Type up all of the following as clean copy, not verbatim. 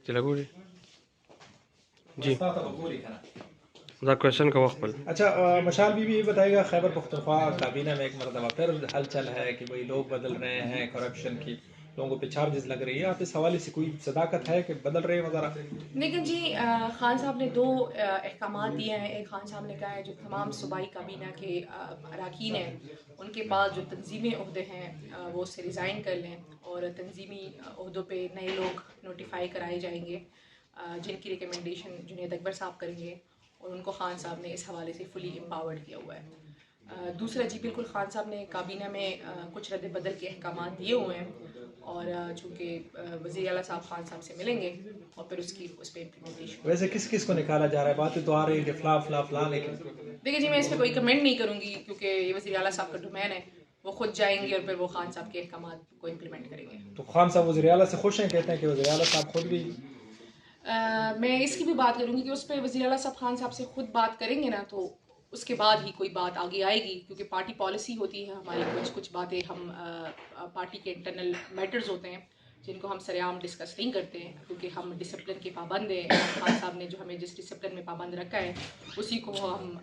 تلاقوا G the question کا وقت پر اچھا مشال بی بھی بتائے گا، خیبر پختونخوا کابینہ میں ایک مرتبہ پھر ہلچل ہے کہ بھئی لوگ بدل رہے ہیں، کرپشن کی لوگوں پہ چارجز لگ رہی ہے، آپ اس حوالے سے کوئی صداقت ہے کہ بدل رہے ہیں وغیرہ؟ لیکن جی خان صاحب نے دو احکامات دیے ہیں. ایک خان صاحب نے کہا ہے جو تمام صوبائی کابینہ کے اراکین ہیں ان کے پاس جو تنظیمی عہدے ہیں وہ اس سے ریزائن کر لیں اور تنظیمی عہدوں پہ نئے لوگ نوٹیفائی کرائے جائیں گے جن کی ریکمنڈیشن جنید اکبر صاحب کریں گے، اور ان کو خان صاحب نے اس حوالے سے فلی امپاورڈ کیا ہوا ہے. دوسرا جی بالکل خان صاحب نے کابینہ میں کچھ رد بدل کے احکامات دیے ہوئے ہیں، اور چونکہ وزیر اعلیٰ صاحب خان صاحب سے ملیں گے اور پھر اس پہ امپلیمنٹیشن. ویسے کس کس کو نکالا جا رہا ہے؟ باتیں تو آ رہی ہے کہ فلاں فلاں فلاں، لیکن دیکھیے جی میں اس پہ کوئی کمنٹ نہیں کروں گی کیونکہ یہ وزیر اعلیٰ صاحب کا ڈومین ہے، وہ خود جائیں گے اور پھر وہ خان صاحب کے احکامات کو امپلیمنٹ کریں گے. تو خان صاحب وزیر اعلیٰ سے خوش ہیں؟ کہتے ہیں کہ وزیر اعلیٰ صاحب خود بھی میں اس کی بھی بات کروں گی کہ اس پہ وزیر اعلیٰ صاحب خان صاحب سے خود بات کریں گے نا تو اس کے بعد ہی کوئی بات آگے آئے گی، کیونکہ پارٹی پالیسی ہوتی ہے ہماری، کچھ باتیں ہم پارٹی کے انٹرنل میٹرز ہوتے ہیں جن کو ہم سر عام ڈسکس نہیں کرتے ہیں کیونکہ ہم ڈسپلن کے پابند ہیں. خان صاحب نے جو ہمیں جس ڈسپلن میں پابند رکھا ہے اسی کو ہم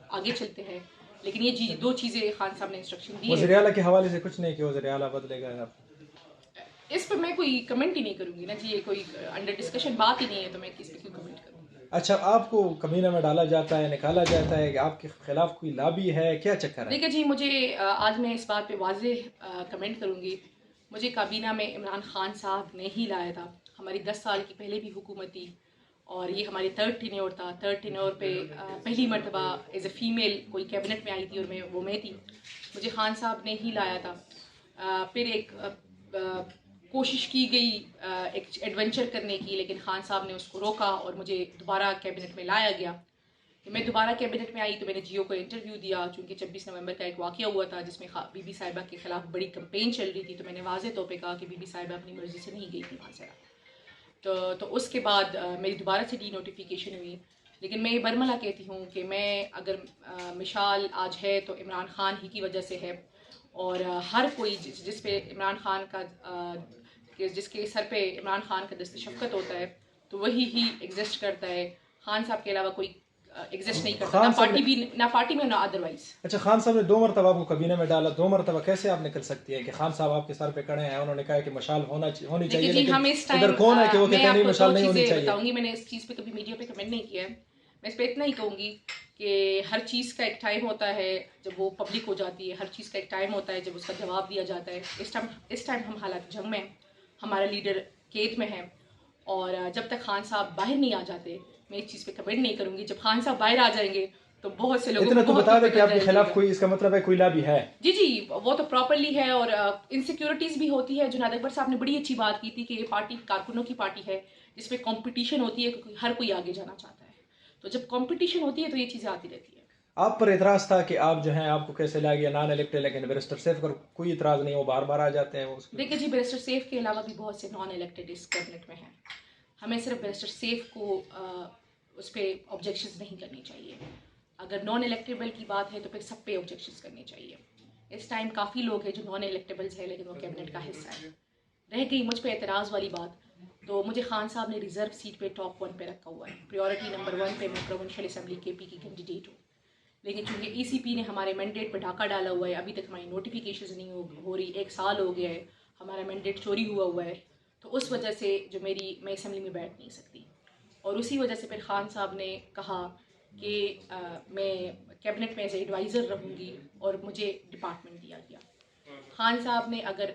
آگے چلتے ہیں. لیکن یہ دو چیزیں خان صاحب نے انسٹرکشن دی ہے. وزیر اعلیٰ کے حوالے سے کچھ نہیں کہ وزیر اعلیٰ بدلے گا؟ اس پہ میں کوئی کمنٹ ہی نہیں کروں گی نا جی، یہ کوئی انڈر ڈسکشن بات ہی نہیں ہے تو میں کس پہ کیوں کمنٹ کروں گی. اچھا آپ کو کابینہ میں ڈالا جاتا ہے، نکالا جاتا ہے کہ آپ کے خلاف کوئی لابی ہے، کیا چکر ہے؟ دیکھیے جی مجھے آج میں اس بات پہ واضح کمنٹ کروں گی. مجھے کابینہ میں عمران خان صاحب نے ہی لایا تھا. ہماری 10 سال کی پہلے بھی حکومت تھی اور یہ ہماری تھرڈ ٹینیور تھا. تھرڈ ٹینیور پہ پہلی مرتبہ ایز اے فیمیل کوئی کیبنٹ میں آئی تھی اور میں تھی. مجھے خان صاحب نے ہی لایا تھا. پھر ایک کوشش کی گئی ایک ایڈونچر کرنے کی، لیکن خان صاحب نے اس کو روکا اور مجھے دوبارہ کیبنٹ میں لایا گیا. میں دوبارہ کیبنٹ میں آئی تو میں نے جیو کو انٹرویو دیا، چونکہ 26 نومبر کا ایک واقعہ ہوا تھا جس میں بی بی صاحبہ کے خلاف بڑی کمپین چل رہی تھی، تو میں نے واضح طور پہ کہا کہ بی بی صاحبہ اپنی مرضی سے نہیں گئی تھی وہاں سے. تو اس کے بعد میری دوبارہ سے ڈی نوٹیفیکیشن ہوئی. لیکن میں یہ برملا کہتی ہوں کہ میں اگر مشال آج ہے تو عمران خان ہی کی وجہ سے ہے، اور ہر کوئی جس پہ عمران خان کا جس کے سر پہ عمران خان کا دست شفقت ہوتا ہے تو وہی ہی ایگزسٹ کرتا ہے. خان صاحب کے علاوہ کوئی ایگزسٹ نہیں کرتا، نہ پارٹی میں نہ ادروائز. اچھا خان صاحب نے 2 مرتبہ آپ کو کابینہ میں ڈالا، 2 مرتبہ کیسے آپ نکل سکتی ہے کہ خان صاحب آپ کے سر پہ کھڑے ہیں، انہوں نے کہا کہ مشال ہونی چاہیے، لیکن ادھر کون ہے کہ وہ کہتے ہیں نہیں مشال نہیں ہونی چاہیے؟ بتاؤں گی، میں نے اس چیز پہ کبھی میڈیا پہ کمنٹ نہیں کیا ہے. میں اس پہ اتنا ہی کہوں گی کہ ہر چیز کا ایک ٹائم ہوتا ہے جب وہ پبلک ہو جاتی ہے، ہر چیز کا ایک ٹائم ہوتا ہے جب اس کا جواب دیا جاتا ہے. اس ٹائم ہم حالات جنگ میں ہیں، ہمارا لیڈر قید میں ہے، اور جب تک خان صاحب باہر نہیں آ جاتے میں اس چیز پہ کمنٹ نہیں کروں گی. جب خان صاحب باہر آ جائیں گے تو بہت سے لوگوں اتنا تو بتا دیں کہ آپ کے خلاف کوئی اس کا مطلب ہے کوئی لابی ہے؟ جی وہ تو پراپرلی ہے، اور انسیکیورٹیز بھی ہوتی ہے. جنید اکبر صاحب نے بڑی اچھی بات کی تھی کہ یہ پارٹی کارکنوں کی پارٹی ہے جس پہ کمپٹیشن ہوتی ہے کیونکہ ہر کوئی آگے جانا چاہتا ہے. تو جب کمپٹیشن ہوتی ہے تو یہ چیزیں آتی رہتی ہیں. آپ پر اعتراض تھا کہ آپ جو ہیں آپ کو کیسے لا گیا نان الیکٹڈ، لیکن بیرسٹر سیف پر کوئی اعتراض نہیں، وہ بار بار آ جاتے ہیں. دیکھیے جی بیرسٹر سیف کے علاوہ بھی بہت سے نان الیکٹڈ اس کیبنٹ میں ہیں. ہمیں صرف بیرسٹر سیف کو اس پہ آبجیکشنز نہیں کرنی چاہیے. اگر نان الیکٹیبل کی بات ہے تو پھر سب پہ آبجیکشنز کرنی چاہیے. اس ٹائم کافی لوگ ہیں جو نان الیکٹیبلز ہیں لیکن وہ کیبنٹ کا حصہ ہے. رہ گئی مجھ پہ اعتراض والی بات، تو مجھے خان صاحب نے ریزرو سیٹ پہ ٹاپ 1 پہ رکھا ہوا ہے. پریورٹی نمبر 1 پہ میں پروونشل اسمبلی کے پی کی کینڈیڈیٹ ہوں. لیکن چونکہ ای سی پی نے ہمارے مینڈیٹ پہ ڈھاکہ ڈالا ہوا ہے، ابھی تک ہماری نوٹیفیکیشنز نہیں ہو رہی. 1 سال ہو گیا ہے ہمارا مینڈیٹ چوری ہوا ہے. تو اس وجہ سے جو میں اسمبلی میں بیٹھ نہیں سکتی، اور اسی وجہ سے پھر خان صاحب نے کہا کہ میں کیبنٹ میں ایز اے ایڈوائزر رہوں گی اور مجھے ڈپارٹمنٹ دیا گیا. خان صاحب نے اگر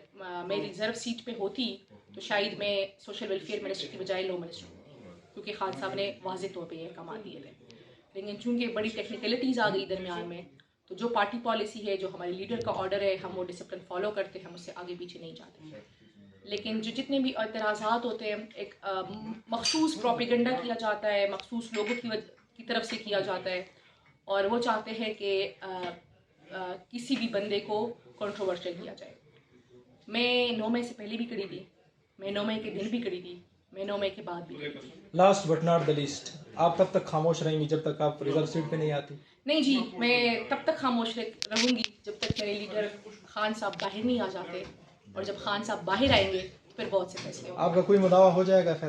میں ریزرو سیٹ پہ ہوتی تو شاید میں سوشل ویلفیئر منسٹر کی بجائے لو منسٹر ہوتی، کیونکہ خان صاحب نے واضح طور پہ یہ احکامات دیے تھے. لیکن چونکہ بڑی ٹیکنیکلٹیز آ گئی درمیان میں، تو جو پارٹی پالیسی ہے، جو ہمارے لیڈر کا آرڈر ہے، ہم وہ ڈسپلن فالو کرتے ہیں، ہم اس سے آگے پیچھے نہیں جاتے. لیکن جتنے بھی اعتراضات ہوتے ہیں ایک مخصوص پروپیگنڈا کیا جاتا ہے، مخصوص لوگوں کی طرف سے کیا جاتا ہے، اور وہ چاہتے ہیں کہ کسی بھی بندے کو کنٹروورشل کیا جائے. میں 9 مئی سے پہلے بھی کری تھی، میں 9 مئی کے دن بھی کری تھی، میں 9 مئی کے بعد بھی کری تھی. Last but not the least, آپ تب تک خاموش رہیں گی جب تک آپ ریزرو سیٹ پہ نہیں آتی؟ نہیں جی، میں تب تک خاموش رہوں گی جب تک میرے لیڈر خان صاحب باہر نہیں آ جاتے، اور جب خان صاحب باہر آئیں گے پھر بہت سے فیصلے ہوں گے. آپ کا کوئی مداوع ہو جائے گا پھر؟